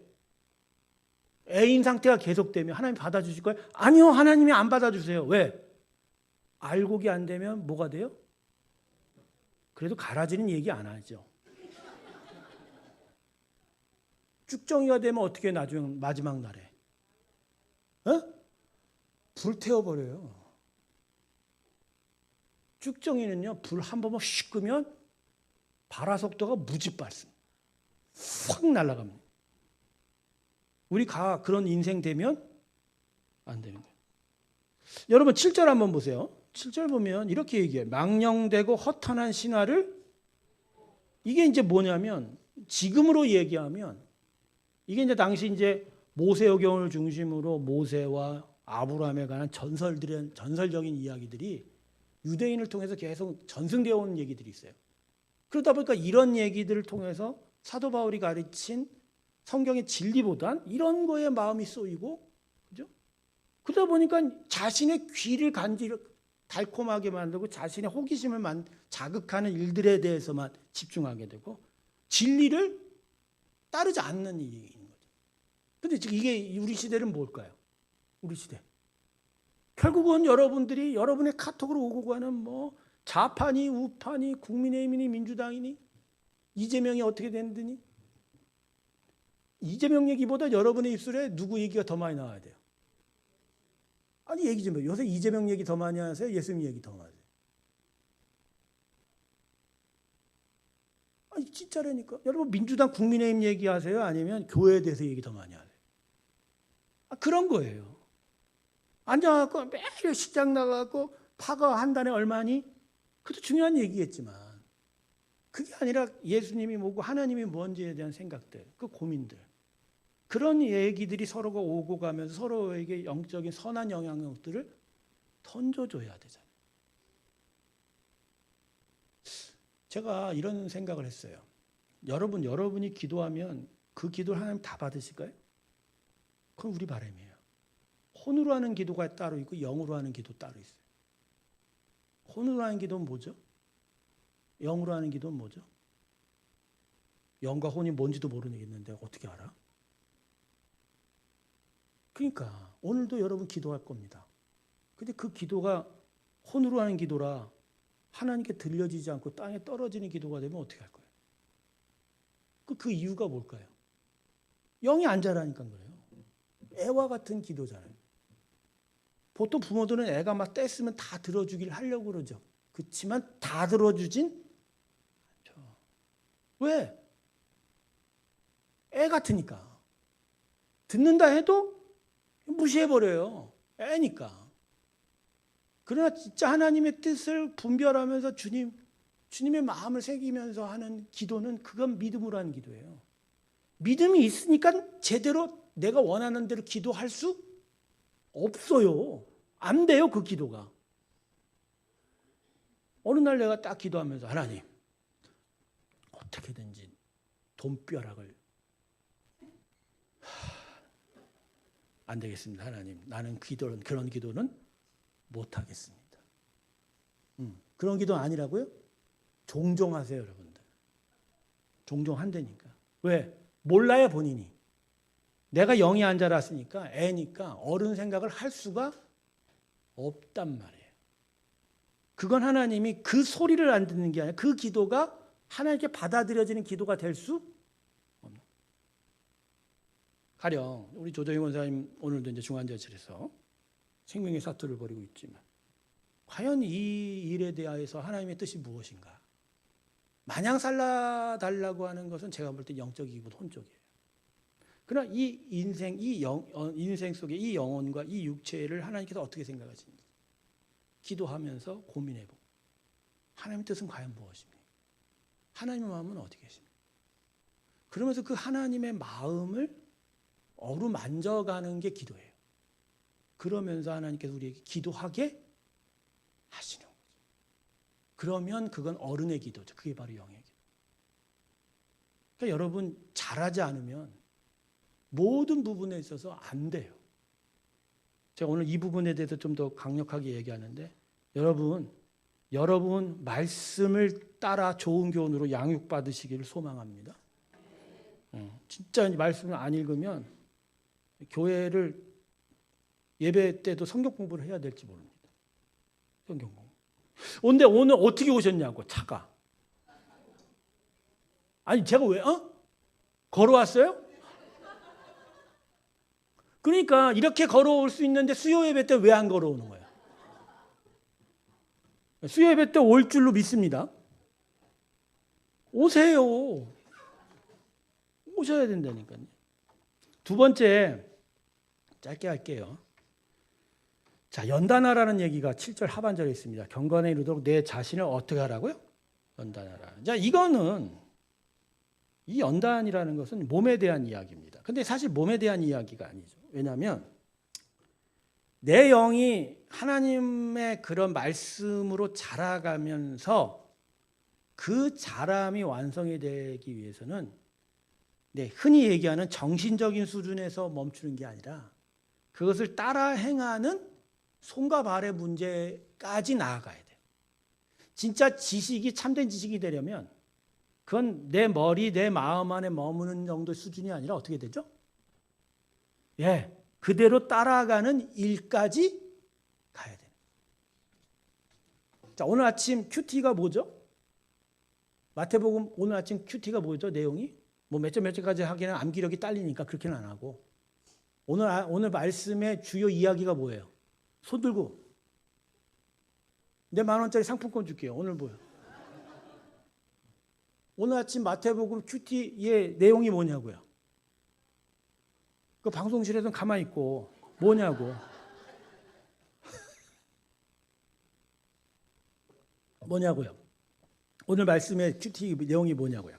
애인 상태가 계속되면 하나님 받아주실 거예요? 아니요, 하나님이 안 받아주세요. 왜? 알곡이 안 되면 뭐가 돼요? 그래도 갈아지는 얘기 안 하죠. 쭉정이가 되면 어떻게 나중에 마지막 날에? 불태워버려요. 쭉정이는요, 불 한 번만 슉 끄면 발화 속도가 무지 빠르습니다. 확 날아갑니다. 우리가 그런 인생 되면 안 되는 거예요. 여러분 7절 한번 보세요. 7절 보면 이렇게 얘기해요. 망령되고 허탄한 신화를, 이게 이제 뭐냐면 지금으로 얘기하면 이게 이제 당시 이제 모세오경을 중심으로 모세와 아브라함에 관한 전설적인 이야기들이 유대인을 통해서 계속 전승되어 오는 얘기들이 있어요. 그러다 보니까 이런 얘기들을 통해서 사도 바울이 가르친 성경의 진리보단 이런 거에 마음이 쏘이고, 그죠? 그러다 보니까 자신의 귀를 달콤하게 만들고 자신의 호기심을 자극하는 일들에 대해서만 집중하게 되고 진리를 따르지 않는 일이 있는 거죠. 근데 지금 이게 우리 시대는 뭘까요? 우리 시대. 결국은 여러분들이 여러분의 카톡으로 오고 가는 뭐 좌파니 우파니 국민의힘이니 민주당이니 이재명이 어떻게 됐느니, 이재명 얘기보다 여러분의 입술에 누구 얘기가 더 많이 나와야 돼요? 아니 얘기 좀 해요. 요새 이재명 얘기 더 많이 하세요? 예수님 얘기 더 많이 하세요? 아니 진짜라니까. 여러분 민주당 국민의힘 얘기하세요? 아니면 교회에 대해서 얘기 더 많이 하세요? 그런 거예요. 앉아갖고 매일 시장 나가고 파가 한 달에 얼마니? 그것도 중요한 얘기겠지만 그게 아니라 예수님이 뭐고 하나님이 뭔지에 대한 생각들, 그 고민들, 그런 얘기들이 서로가 오고 가면서 서로에게 영적인 선한 영향력들을 던져줘야 되잖아요. 제가 이런 생각을 했어요. 여러분이 기도하면 그 기도를 하나님 다 받으실까요? 그건 우리 바람이에요. 혼으로 하는 기도가 따로 있고 영으로 하는 기도 따로 있어요. 혼으로 하는 기도는 뭐죠? 영으로 하는 기도는 뭐죠? 영과 혼이 뭔지도 모르겠는데 어떻게 알아? 그러니까 오늘도 여러분 기도할 겁니다. 근데 그 기도가 혼으로 하는 기도라 하나님께 들려지지 않고 땅에 떨어지는 기도가 되면 어떻게 할 거예요? 그 이유가 뭘까요? 영이 안 자라니까 그래요. 애와 같은 기도잖아요. 보통 부모들은 애가 막 떼쓰면 다 들어주길 하려고 그러죠. 그렇지만 다 들어주진 않죠. 왜? 애 같으니까. 듣는다 해도 무시해버려요. 애니까. 그러나 진짜 하나님의 뜻을 분별하면서 주님의 마음을 새기면서 하는 기도는 그건 믿음으로 하는 기도예요. 믿음이 있으니까 제대로 내가 원하는 대로 기도할 수 없어요. 안 돼요, 그 기도가. 어느 날 내가 딱 기도하면서 하나님, 어떻게든지 돈벼락을 안 되겠습니다. 하나님, 나는 그런 기도는 못하겠습니다. 그런 기도 아니라고요? 종종 하세요, 여러분들. 종종 한다니까. 왜? 몰라요, 본인이. 내가 영이 안 자랐으니까 애니까 어른 생각을 할 수가 없단 말이에요. 그건 하나님이 그 소리를 안 듣는 게 아니라 그 기도가 하나님께 받아들여지는 기도가 될 수 없는. 가령 우리 조정희 원사님 오늘도 이제 중환자실에서 생명의 사투를 벌이고 있지만 과연 이 일에 대하여서 하나님의 뜻이 무엇인가? 마냥 살라달라고 하는 것은 제가 볼 때 영적이기보다 혼적이에요. 그러나 이 인생 속에 이 영혼과 이 육체를 하나님께서 어떻게 생각하시는지, 기도하면서 고민해보고 하나님의 뜻은 과연 무엇입니까? 하나님의 마음은 어디 계십니까? 그러면서 그 하나님의 마음을 어루만져가는 게 기도예요. 그러면서 하나님께서 우리에게 기도하게 하시는 거죠. 그러면 그건 어른의 기도죠. 그게 바로 영의 기도. 그러니까 여러분 잘하지 않으면 모든 부분에 있어서 안 돼요. 제가 오늘 이 부분에 대해서 좀 더 강력하게 얘기하는데 여러분 말씀을 따라 좋은 교훈으로 양육받으시기를 소망합니다. 진짜 말씀을 안 읽으면 교회를 예배 때도 성경 공부를 해야 될지 모릅니다. 성경 공부. 근데 오늘 어떻게 오셨냐고 차가. 아니 제가 왜 걸어왔어요? 그러니까 이렇게 걸어올 수 있는데 수요 예배 때 왜 안 걸어오는 거예요? 수요 예배 때 올 줄로 믿습니다. 오세요. 오셔야 된다니까요. 두 번째 짧게 할게요. 자, 연단하라는 얘기가 7절 하반절에 있습니다. 경건에 이르도록 내 자신을 어떻게 하라고요? 연단하라. 자, 이거는 이 연단이라는 것은 몸에 대한 이야기입니다. 근데 사실 몸에 대한 이야기가 아니죠. 왜냐하면 내 영이 하나님의 그런 말씀으로 자라가면서 그 자람이 완성이 되기 위해서는 흔히 얘기하는 정신적인 수준에서 멈추는 게 아니라 그것을 따라 행하는 손과 발의 문제까지 나아가야 돼요. 진짜 지식이 참된 지식이 되려면 그건 내 머리, 내 마음 안에 머무는 정도의 수준이 아니라 어떻게 되죠? 그대로 따라가는 일까지 가야 돼요. 자, 오늘 아침 큐티가 뭐죠? 마태복음 오늘 아침 큐티가 뭐죠? 내용이? 뭐 몇 절까지 하기는 암기력이 딸리니까 그렇게는 안 하고 오늘 말씀의 주요 이야기가 뭐예요? 손 들고 내 10,000원짜리 상품권 줄게요. 오늘 뭐예요? 오늘 아침 마태복음 큐티의 내용이 뭐냐고요? 그 방송실에서는 가만히 있고 뭐냐고. 뭐냐고요? 오늘 말씀의 큐티 내용이 뭐냐고요?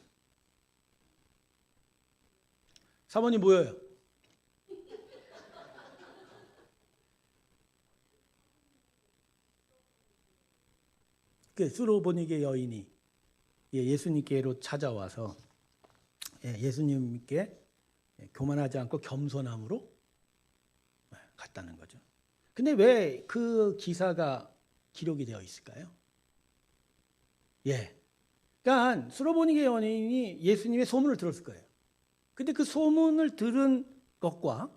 사모님 뭐예요? 그 수로보니게 여인이 예수님께로 찾아와서 예수님께 교만하지 않고 겸손함으로 갔다는 거죠. 근데 왜 그 기사가 기록이 되어 있을까요? 그러니까 수로보니게 여인이 예수님의 소문을 들었을 거예요. 근데 그 소문을 들은 것과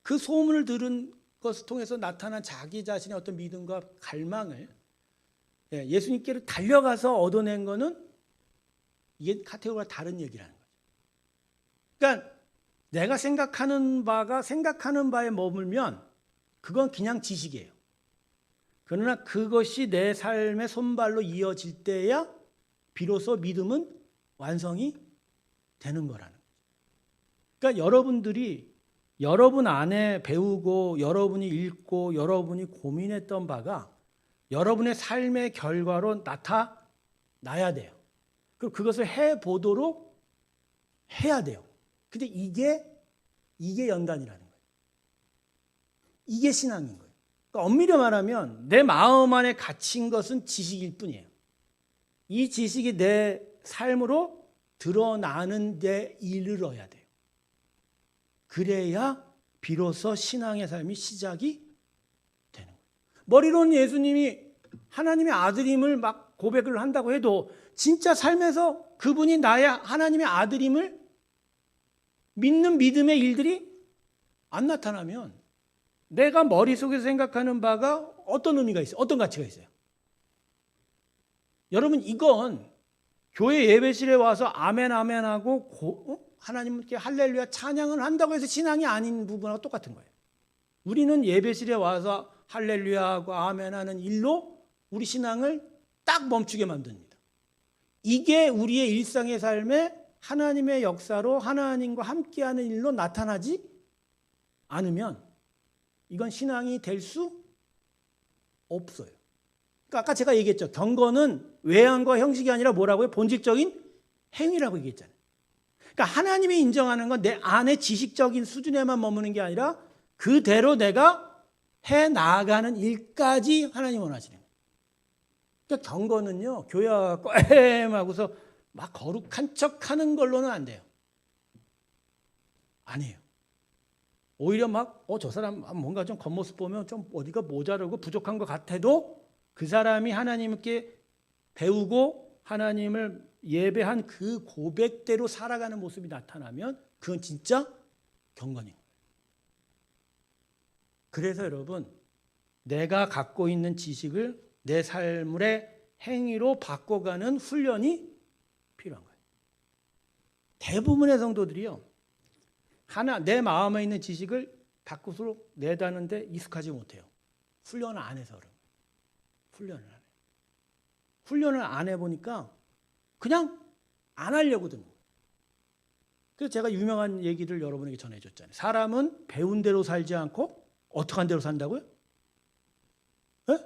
그 소문을 들은 것을 통해서 나타난 자기 자신의 어떤 믿음과 갈망을 예수님께로 달려가서 얻어낸 거는 이게 카테고리가 다른 얘기라는 거죠. 그러니까 내가 생각하는 바에 머물면 그건 그냥 지식이에요. 그러나 그것이 내 삶의 손발로 이어질 때야 비로소 믿음은 완성이 되는 거라는 거죠. 그러니까 여러분들이 여러분 안에 배우고 여러분이 읽고 여러분이 고민했던 바가 여러분의 삶의 결과로 나타나야 돼요. 그리고 그것을 해보도록 해야 돼요. 근데 이게 연단이라는 거예요. 이게 신앙인 거예요. 그러니까 엄밀히 말하면 내 마음 안에 갇힌 것은 지식일 뿐이에요. 이 지식이 내 삶으로 드러나는 데 이르러야 돼요. 그래야 비로소 신앙의 삶이 시작이 되는 거예요. 머리로는 예수님이 하나님의 아들임을 막 고백을 한다고 해도 진짜 삶에서 그분이 나의 하나님의 아들임을 믿는 믿음의 일들이 안 나타나면 내가 머릿속에서 생각하는 바가 어떤 의미가 있어요? 어떤 가치가 있어요? 여러분 이건 교회 예배실에 와서 아멘 아멘 하고 하나님께 할렐루야 찬양을 한다고 해서 신앙이 아닌 부분하고 똑같은 거예요. 우리는 예배실에 와서 할렐루야 하고 아멘 하는 일로 우리 신앙을 딱 멈추게 만듭니다. 이게 우리의 일상의 삶에 하나님의 역사로 하나님과 함께하는 일로 나타나지 않으면 이건 신앙이 될 수 없어요. 그러니까 아까 제가 얘기했죠. 경건은 외양과 형식이 아니라 뭐라고요? 본질적인 행위라고 얘기했잖아요. 그러니까 하나님이 인정하는 건 내 안의 지식적인 수준에만 머무는 게 아니라 그대로 내가 해 나아가는 일까지 하나님 원하시는 거예요. 그러니까 경건은요, 교회 와서 하고서 막 거룩한 척 하는 걸로는 안 돼요. 아니에요. 오히려 막, 저 사람 뭔가 좀 겉모습 보면 좀 어디가 모자르고 부족한 것 같아도 그 사람이 하나님께 배우고 하나님을 예배한 그 고백대로 살아가는 모습이 나타나면 그건 진짜 경건이에요. 그래서 여러분, 내가 갖고 있는 지식을 내 삶의 행위로 바꿔가는 훈련이 필요한 거예요. 대부분의 성도들이요, 내 마음에 있는 지식을 밖으로 내다는데 익숙하지 못해요. 훈련을 안 해서 그런 거예요. 훈련을 안 해보니까 그냥 안 하려고 드는 거예요. 그래서 제가 유명한 얘기를 여러분에게 전해줬잖아요. 사람은 배운 대로 살지 않고 어떻게 한 대로 산다고요? 네?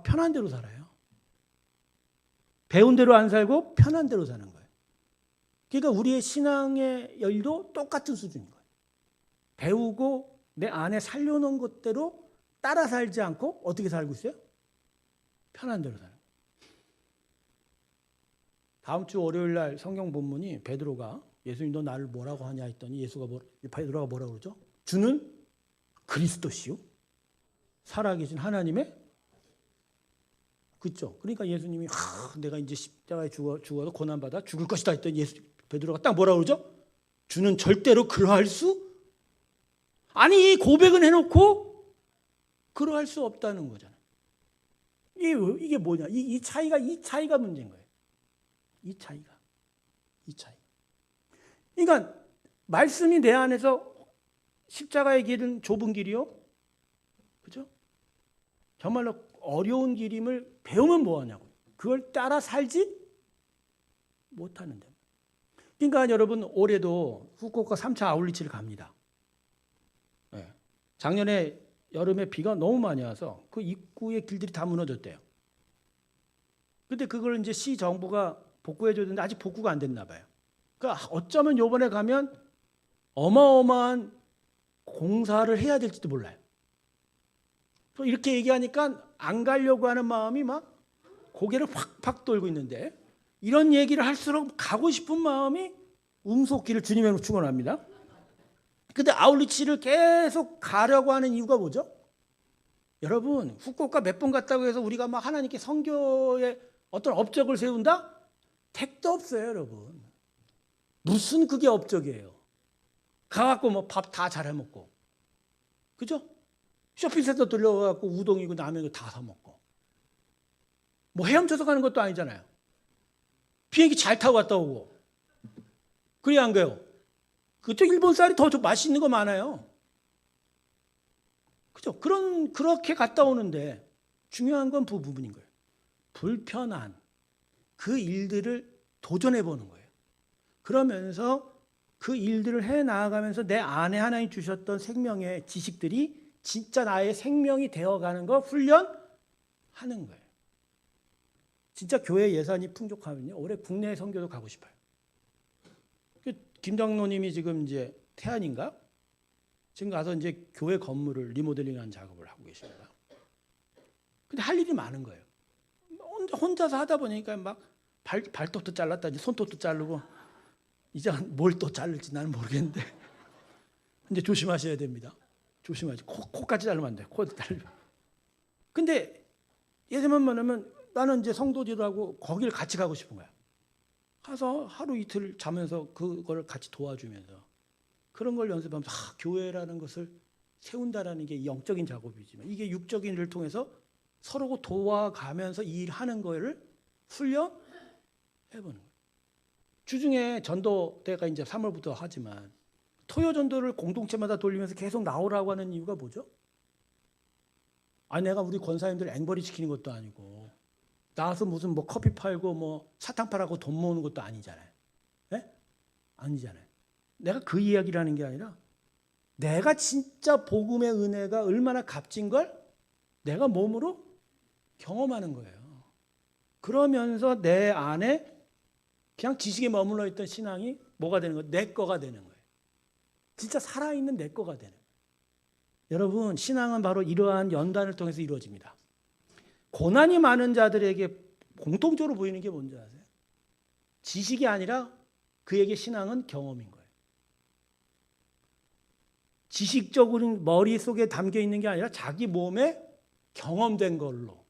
편한 대로 살아요. 배운 대로 안 살고 편한 대로 사는 거예요. 그러니까 우리의 신앙의 열도 똑같은 수준인 거예요. 배우고 내 안에 살려놓은 것대로 따라 살지 않고 어떻게 살고 있어요? 편한 대로 사는 거예요. 다음 주 월요일 날 성경 본문이 베드로가 예수님 너 나를 뭐라고 하냐 했더니 베드로가 뭐라고 그러죠? 주는 그리스도시요 살아계신 하나님의 그렇죠. 그러니까 예수님이 내가 이제 십자가에 죽어도 고난받아 죽을 것이다 했더니 베드로가 딱 뭐라고 그러죠? 주는 절대로 그러할 수 아니 이 고백은 해놓고 그러할 수 없다는 거잖아요. 이게 뭐냐? 이 차이가 문제인 거예요. 이 차이가. 그러니까 말씀이 내 안에서 십자가의 길은 좁은 길이요. 그죠? 정말로 어려운 길임을 배우면 뭐하냐고. 그걸 따라 살지 못하는데. 그러니까 여러분 올해도 후쿠오카 3차 아울리치를 갑니다. 네. 작년에 여름에 비가 너무 많이 와서 그 입구의 길들이 다 무너졌대요. 근데 그걸 이제 시 정부가 복구해 줬는데 아직 복구가 안 됐나 봐요. 그러니까 어쩌면 이번에 가면 어마어마한 공사를 해야 될지도 몰라요. 또 이렇게 얘기하니까 안 가려고 하는 마음이 막 고개를 확확 돌고 있는데 이런 얘기를 할수록 가고 싶은 마음이 응속기를 주님의 축원합니다. 근데 아울리치를 계속 가려고 하는 이유가 뭐죠? 여러분 후쿠오카 몇 번 갔다고 해서 우리가 막 하나님께 선교에 어떤 업적을 세운다? 택도 없어요, 여러분. 무슨 그게 업적이에요? 가갖고 뭐 밥 다 잘해 먹고, 그죠? 쇼핑센터 들려가갖고 우동이고 라면이고 다 사 먹고, 뭐 헤엄쳐서 가는 것도 아니잖아요. 비행기 잘 타고 갔다 오고, 그래야 안 가요? 그쪽 일본 쌀이 더 맛있는 거 많아요. 그죠? 그렇게 갔다 오는데 중요한 건 그 부분인 거예요. 불편한 그 일들을 도전해 보는 거예요. 그러면서 그 일들을 해 나아가면서 내 안에 하나님 주셨던 생명의 지식들이 진짜 나의 생명이 되어가는 거 훈련하는 거예요. 진짜 교회 예산이 풍족하면요 올해 국내 선교도 가고 싶어요. 김 장로님이 지금 이제 태안인가 지금 가서 이제 교회 건물을 리모델링하는 작업을 하고 계십니다. 근데 할 일이 많은 거예요. 혼자서 하다 보니까 막 발톱도 잘랐다지 손톱도 자르고 이제 뭘 또 자를지 나는 모르겠는데 이제 조심하셔야 됩니다. 조심하지. 코까지 자르면 안 돼. 코도 자르면. 근데 예전만 만나면 나는 이제 성도들하고 거기를 같이 가고 싶은 거야. 가서 하루 이틀 자면서 그걸 같이 도와주면서 그런 걸 연습하면서 교회라는 것을 세운다라는 게 영적인 작업이지만 이게 육적인 일을 통해서 서로 도와가면서 일하는 거를 훈련해보는 거예요. 주중에 전도대가 이제 3월부터 하지만 토요 전도를 공동체마다 돌리면서 계속 나오라고 하는 이유가 뭐죠? 내가 우리 권사님들 앵벌이 시키는 것도 아니고 나와서 무슨 뭐 커피 팔고 뭐 사탕 팔고 돈 모으는 것도 아니잖아요. 네? 아니잖아요. 내가 그 이야기를 하는 게 아니라 내가 진짜 복음의 은혜가 얼마나 값진 걸 내가 몸으로 경험하는 거예요. 그러면서 내 안에 그냥 지식에 머물러 있던 신앙이 뭐가 되는 거예요? 내 거가 되는 거예요. 진짜 살아있는 내 거가 되는 거예요. 여러분, 신앙은 바로 이러한 연단을 통해서 이루어집니다. 고난이 많은 자들에게 공통적으로 보이는 게 뭔지 아세요? 지식이 아니라 그에게 신앙은 경험인 거예요. 지식적으로 머릿속에 담겨 있는 게 아니라 자기 몸에 경험된 걸로.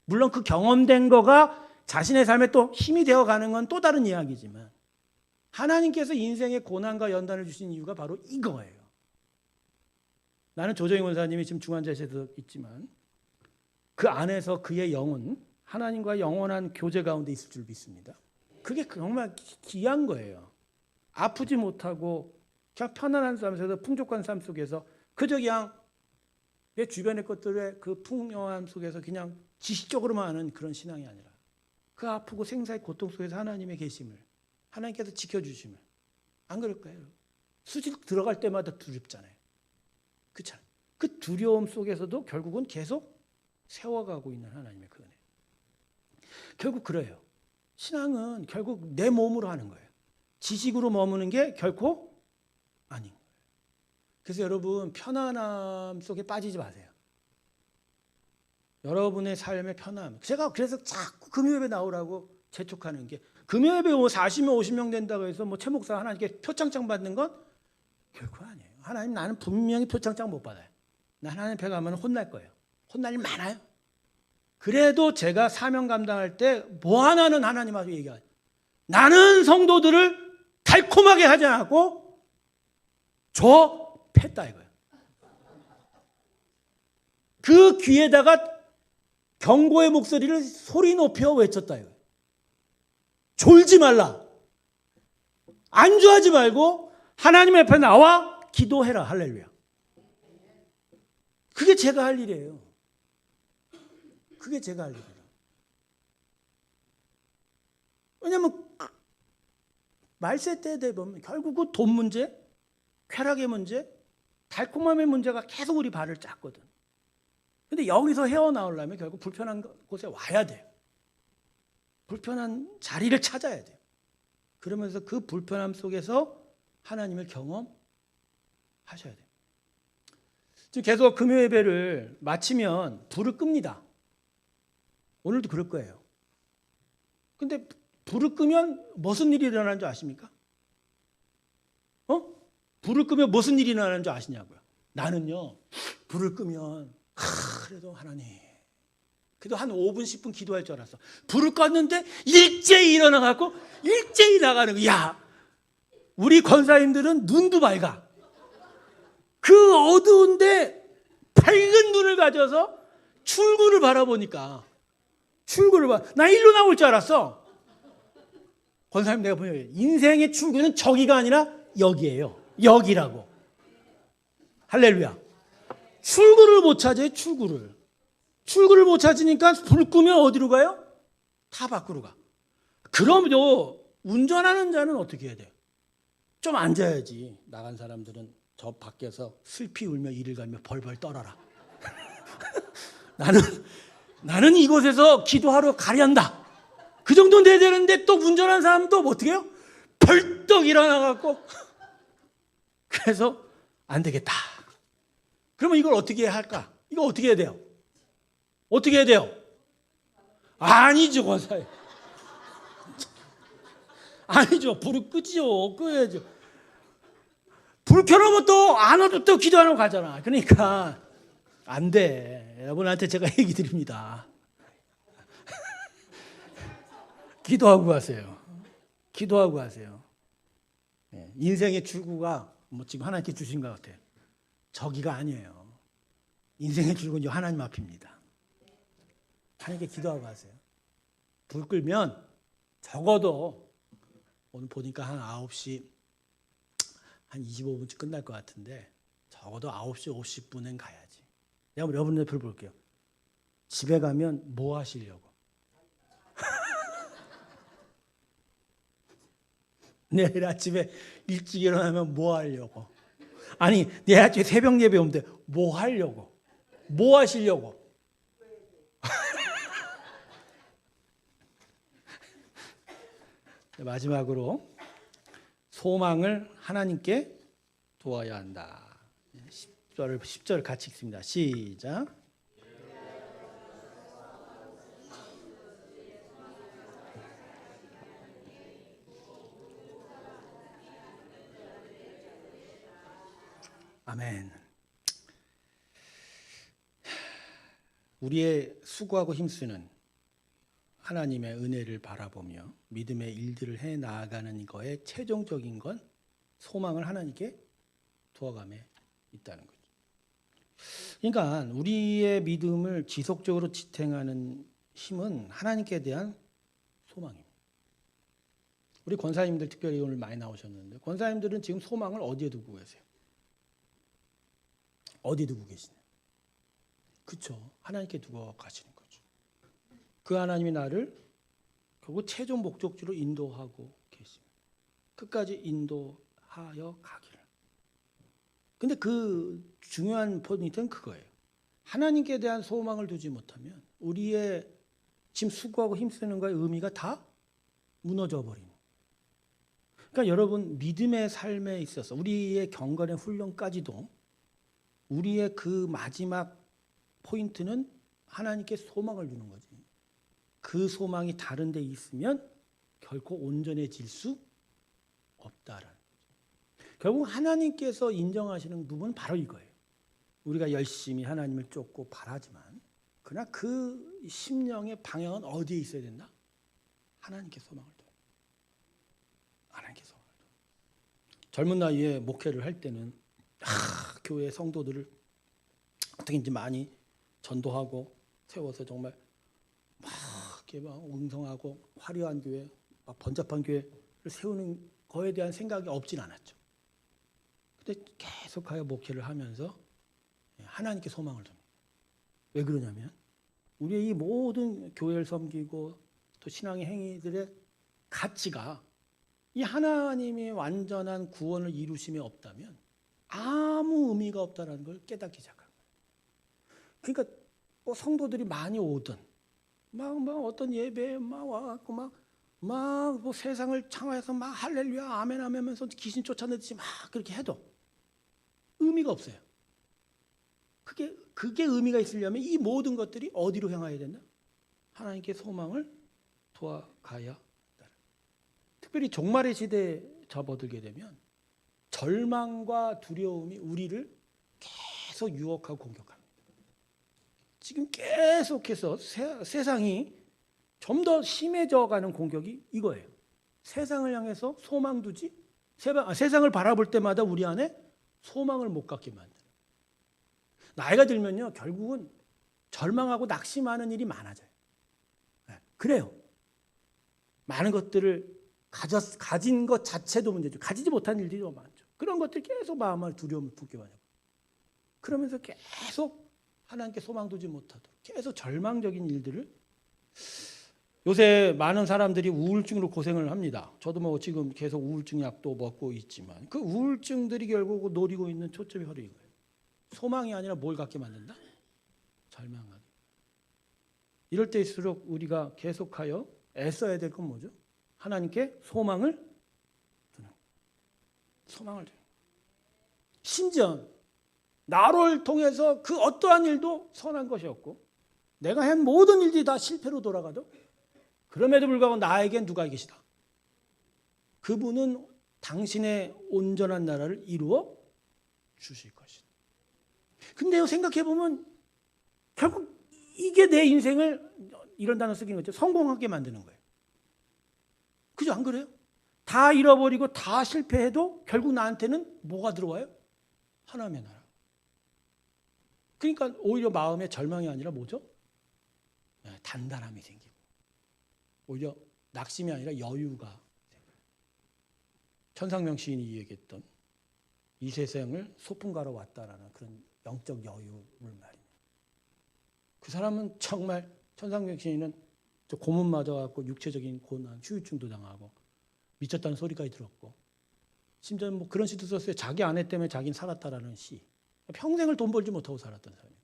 물론 그 경험된 거가 자신의 삶에 또 힘이 되어가는 건 또 다른 이야기지만 하나님께서 인생의 고난과 연단을 주신 이유가 바로 이거예요. 나는 조정희 원사님이 지금 중환자실에서 있지만 그 안에서 그의 영은 하나님과 영원한 교제 가운데 있을 줄 믿습니다. 그게 정말 귀한 거예요. 아프지 못하고 그냥 편안한 삶 속에서 풍족한 삶 속에서 그저 그냥 내 주변의 것들의 그 풍요함 속에서 그냥 지식적으로만 하는 그런 신앙이 아니라 그 아프고 생사의 고통 속에서 하나님의 계심을 하나님께서 지켜주심을 안 그럴까요? 수직 들어갈 때마다 두렵잖아요. 그렇잖아요. 그 두려움 속에서도 결국은 계속 세워가고 있는 하나님의 그 은혜. 결국 그래요. 신앙은 결국 내 몸으로 하는 거예요. 지식으로 머무는 게 결코 아닌 거예요. 그래서 여러분 편안함 속에 빠지지 마세요. 여러분의 삶의 편함. 제가 그래서 자꾸 금요예배 나오라고 재촉하는 게 금요예배 40명 50명 된다고 해서 뭐 최 목사 하나님께 표창장 받는 건 결코 아니에요. 하나님 나는 분명히 표창장 못 받아요. 나 하나님 배 가면 혼날 거예요. 혼날 일 많아요. 그래도 제가 사명 감당할 때 뭐 하나는 하나님하고 얘기하죠. 나는 성도들을 달콤하게 하지 않고 저 팼다 이거예요. 그 귀에다가 경고의 목소리를 소리 높여 외쳤다 이거예요. 졸지 말라. 안주하지 말고 하나님 앞에 나와 기도해라. 할렐루야. 그게 제가 할 일이에요. 그게 제가 할 일이에요. 왜냐하면 말세 때 되면 결국은 돈 문제, 쾌락의 문제, 달콤함의 문제가 계속 우리 발을 짰거든. 근데 여기서 헤어나오려면 결국 불편한 곳에 와야 돼요. 불편한 자리를 찾아야 돼요. 그러면서 그 불편함 속에서 하나님을 경험하셔야 돼요. 지금 계속 금요 예배를 마치면 불을 끕니다. 오늘도 그럴 거예요. 근데 불을 끄면 무슨 일이 일어나는 줄 아십니까? 불을 끄면 무슨 일이 일어나는 줄 아시냐고요. 나는요, 불을 끄면 그래도 하나님, 그래도 한 5분 10분 기도할 줄 알았어. 불을 껐는데 일제히 일어나갖고 일제히 나가는 거야. 야, 우리 권사님들은 눈도 밝아. 그 어두운데 밝은 눈을 가져서 출구를 바라보니까 나 일로 나올 줄 알았어. 권사님 내가 보여요. 인생의 출구는 저기가 아니라 여기예요. 여기라고. 할렐루야. 출구를 못 찾아요. 출구를 못 찾으니까 불 끄면 어디로 가요? 다 밖으로 가. 그럼요. 운전하는 자는 어떻게 해야 돼요? 좀 앉아야지. 나간 사람들은 저 밖에서 슬피 울며 이를 갈며 벌벌 떨어라. 나는 이곳에서 기도하러 가련다. 그 정도는 돼야 되는데 또 운전하는 사람은 또 어떻게 해요? 벌떡 일어나갖고 그래서 안 되겠다. 그러면 이걸 어떻게 할까? 이거 어떻게 해야 돼요? 어떻게 해야 돼요? 아니죠, 권사님. 아니죠. 불을 끄지요. 끄야죠. 불 켜놓으면 또 안 와도 또 기도하러 가잖아. 그러니까 안 돼. 여러분한테 제가 얘기 드립니다. 기도하고 가세요. 기도하고 가세요. 인생의 출구가 뭐 지금 하나님께 주신 것 같아요. 저기가 아니에요. 인생의 출구는 하나님 앞입니다. 하나님께 기도하고 가세요. 불 끌면 적어도 오늘 보니까 한 9시 한 25분쯤 끝날 것 같은데 적어도 9시 50분엔 가야지. 내가 여러분들 불 볼게요. 집에 가면 뭐 하시려고? 내일 아침에 일찍 일어나면 뭐 하려고? 아니 내일 아침에 새벽 예배 오면 뭐 하려고? 뭐 하시려고? 마지막으로 소망을 하나님께 두어야 한다. 10절 같이 읽습니다. 시작. 아멘. 우리의 수고하고 힘쓰는 하나님의 은혜를 바라보며 믿음의 일들을 해 나아가는 거에 최종적인 건 소망을 하나님께 두어감에 있다는 거죠. 그러니까 우리의 믿음을 지속적으로 지탱하는 힘은 하나님께 대한 소망입니다. 우리 권사님들 특별히 오늘 많이 나오셨는데 권사님들은 지금 소망을 어디에 두고 계세요? 어디 두고 계시냐? 그렇죠. 하나님께 두고 가시는 거죠. 그 하나님이 나를 결국 최종 목적지로 인도하고 계십니다. 끝까지 인도하여 가기를. 근데 그 중요한 포인트는 그거예요. 하나님께 대한 소망을 두지 못하면 우리의 지금 수고하고 힘쓰는 거의 의미가 다 무너져 버리는. 그러니까 여러분 믿음의 삶에 있어서 우리의 경건의 훈련까지도 우리의 그 마지막 포인트는 하나님께 소망을 주는 거지. 그 소망이 다른 데 있으면 결코 온전해질 수 없다라는 거죠. 결국 하나님께서 인정하시는 부분은 바로 이거예요. 우리가 열심히 하나님을 쫓고 바라지만 그러나 그 심령의 방향은 어디에 있어야 된다? 하나님께 소망을 둬. 하나님께 소망을 둬. 젊은 나이에 목회를 할 때는 교회 성도들을 어떻게든지 많이 전도하고 세워서 정말 막 이렇게 막 웅성하고 화려한 교회, 막 번잡한 교회를 세우는 거에 대한 생각이 없진 않았죠. 근데 계속하여 목회를 하면서 하나님께 소망을 둡니다. 왜 그러냐면 우리의 이 모든 교회를 섬기고 또 신앙의 행위들의 가치가 이 하나님의 완전한 구원을 이루심에 없다면 아무 의미가 없다는 걸 깨닫기 시작한 거예요. 그러니까 뭐 성도들이 많이 오든 막 어떤 예배에 막 와갖고 막 뭐 세상을 창화해서 막 할렐루야 아멘 하면서 귀신 쫓아내듯이 막 그렇게 해도 의미가 없어요. 그게 의미가 있으려면 이 모든 것들이 어디로 향해야 된다? 하나님께 소망을 도와가야 한다. 특별히 종말의 시대에 접어들게 되면 절망과 두려움이 우리를 계속 유혹하고 공격합니다. 지금 계속해서 세상이 좀 더 심해져가는 공격이 이거예요. 세상을 향해서 소망 두지, 세상을 바라볼 때마다 우리 안에 소망을 못 갖게 만드는. 나이가 들면요, 결국은 절망하고 낙심하는 일이 많아져요. 그래요. 많은 것들을 가진 것 자체도 문제죠. 가지지 못한 일들이 너무 많죠. 그런 것들이 계속 마음을 두려움을 품게 하죠. 그러면서 계속 하나님께 소망 두지 못하도록 계속 절망적인 일들을 요새 많은 사람들이 우울증으로 고생을 합니다. 저도 뭐 지금 계속 우울증 약도 먹고 있지만 그 우울증들이 결국 노리고 있는 초점이 바로 이거예요. 소망이 아니라 뭘 갖게 만든다? 절망하게. 이럴 때일수록 우리가 계속하여 애써야 될 건 뭐죠? 하나님께 소망을 두는. 소망을 두는. 심지어 나를 통해서 그 어떠한 일도 선한 것이 없고 내가 한 모든 일들이 다 실패로 돌아가도 그럼에도 불구하고 나에겐 누가 계시다? 그분은 당신의 온전한 나라를 이루어 주실 것이다. 근데요, 생각해보면 결국 이게 내 인생을 이런 단어 쓰기는 거죠. 성공하게 만드는 거예요. 그죠? 안 그래요? 다 잃어버리고 다 실패해도 결국 나한테는 뭐가 들어와요? 하나님의 나라. 그러니까 오히려 마음에 절망이 아니라 뭐죠? 단단함이 생기고 오히려 낙심이 아니라 여유가 생겨요. 천상명 시인이 얘기했던 이 세상을 소풍가로 왔다라는 그런 영적 여유를 말입니다. 그 사람은 정말 천상명 시인은 고문 맞아갖고 육체적인 고난, 후유증도 당하고 미쳤다는 소리까지 들었고 심지어 뭐 그런 시도 썼어요. 자기 아내 때문에 자기는 살았다라는 시. 평생을 돈 벌지 못하고 살았던 사람이에요.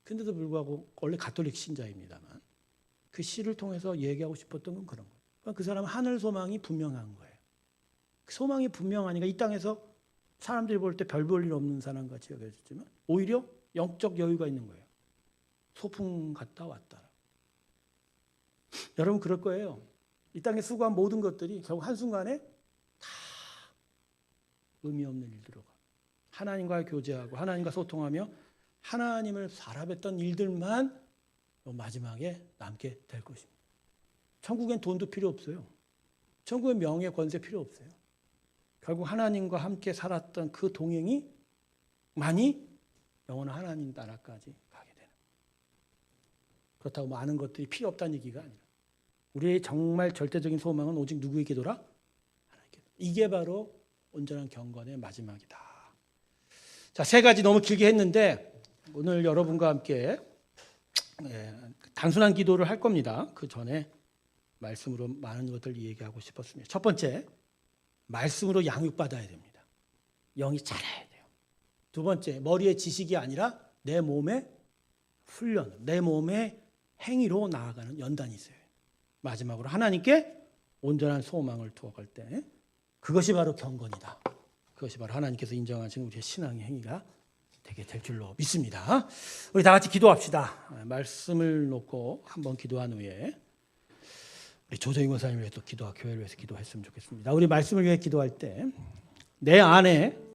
근데도 불구하고 원래 가톨릭 신자입니다만 그 시를 통해서 얘기하고 싶었던 건 그런 거예요. 그 사람은 하늘 소망이 분명한 거예요. 그 소망이 분명하니까 이 땅에서 사람들이 볼 때 별 볼 일 없는 사람 같이 여겨졌지만 오히려 영적 여유가 있는 거예요. 소풍 갔다 왔다. 여러분 그럴 거예요. 이 땅에 수고한 모든 것들이 결국 한순간에 다 의미 없는 일들로 가. 하나님과 교제하고 하나님과 소통하며 하나님을 바라봤던 일들만 마지막에 남게 될 것입니다. 천국엔 돈도 필요 없어요. 천국엔 명예, 권세 필요 없어요. 결국 하나님과 함께 살았던 그 동행이 많이 영원한 하나님 나라까지 가게 되는. 그렇다고 많은 것들이 필요 없다는 얘기가 아니라 우리의 정말 절대적인 소망은 오직 누구의 기도라? 하나님께. 이게 바로 온전한 경건의 마지막이다. 자, 세 가지 너무 길게 했는데 오늘 여러분과 함께 단순한 기도를 할 겁니다. 그 전에 말씀으로 많은 것들을 얘기하고 싶었습니다. 첫 번째, 말씀으로 양육받아야 됩니다. 영이 자라야 돼요. 두 번째, 머리의 지식이 아니라 내 몸의 훈련, 내 몸의 행위로 나아가는 연단이 있어요. 마지막으로 하나님께 온전한 소망을 투어갈 때 그것이 바로 경건이다. 그것이 바로 하나님께서 인정하시는 우리의 신앙의 행위가 되게 될 줄로 믿습니다. 우리 다 같이 기도합시다. 말씀을 놓고 한번 기도한 후에 우리 조정희 권사님을 위해 또 기도하고 교회를 위해서 기도했으면 좋겠습니다. 우리 말씀을 위해 기도할 때 내 안에